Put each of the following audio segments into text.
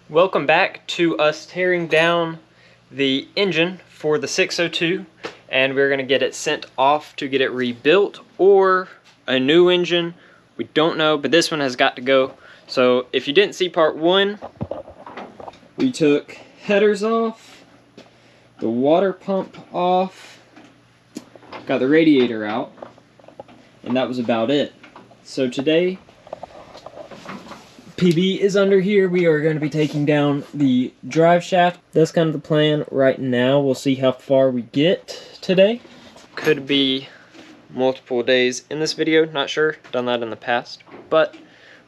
Welcome back to us tearing down the engine for the 602, and we're going to get it sent off to get it rebuilt or a new engine. We don't know, but this one has got to go. So if you didn't see part one, we took headers off, the water pump off, got the radiator out, and that was about it. So today, PB is under here. We are going to be taking down the drive shaft. That's kind of the plan right now. We'll see how far we get today. Could be multiple days in this video, not sure. Done that in the past. But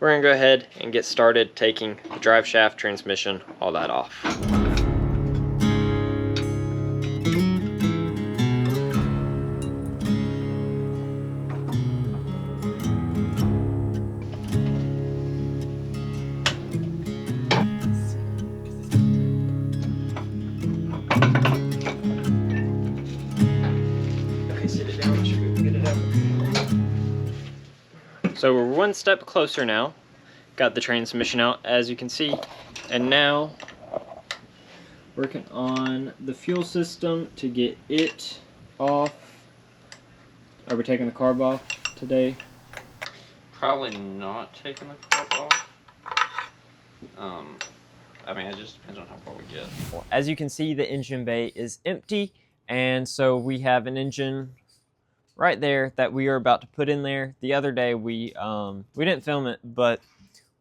we're going to go ahead and get started taking the drive shaft, transmission, all that off. So we're one step closer now. Got the transmission out, as you can see, and now working on the fuel system to get it off. Are we taking the carb off today? Probably not taking the carb off. I mean, it just depends on how far we get. As you can see, the engine bay is empty, and so we have an engine right there that we are about to put in there. The other day we didn't film it, but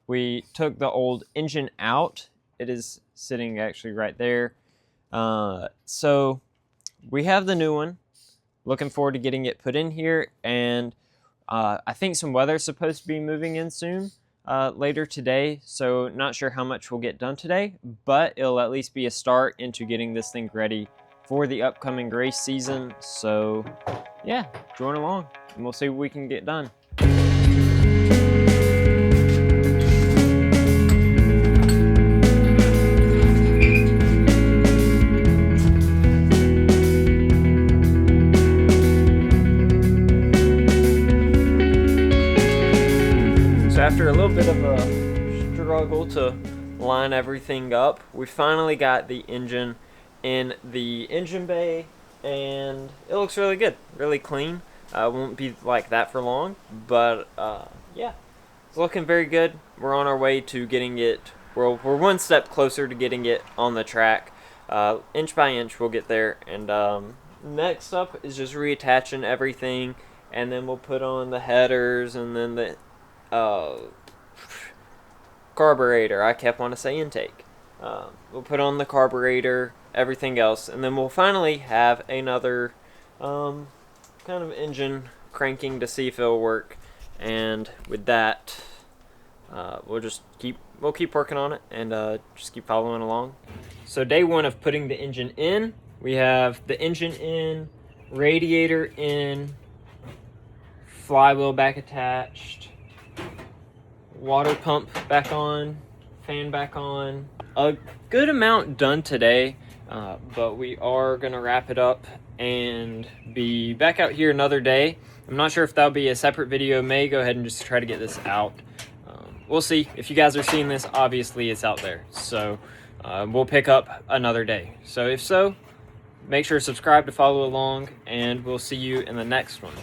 we took the old engine out. It is sitting actually right there. So we have the new one. Looking forward to getting it put in here, and I think some weather's supposed to be moving in soon, later today, so not sure how much we'll get done today, but it'll at least be a start into getting this thing ready for the upcoming race season. So yeah, join along and we'll see what we can get done. So after a little bit of a struggle to line everything up, we finally got the engine in the engine bay, and it looks really good, really clean. Won't be like that for long, but yeah, it's looking very good. We're on our way to getting it, we're one step closer to getting it on the track. Inch by inch we'll get there, and next up is just reattaching everything, and then we'll put on the headers, and then the carburetor. I kept wanting to say intake. We'll put on the carburetor, everything else, and then we'll finally have another kind of engine cranking to see if it'll work. And with that, we'll keep working on it, and just keep following along. So day one of putting the engine in, we have the engine in, radiator in, flywheel back attached, water pump back on, fan back on. A good amount done today, but we are gonna wrap it up and be back out here another day. I'm not sure if that'll be a separate video. May go ahead and just try to get this out. We'll see. If you guys are seeing this, obviously it's out there, so we'll pick up another day. So if so, make sure to subscribe to follow along, and we'll see you in the next one.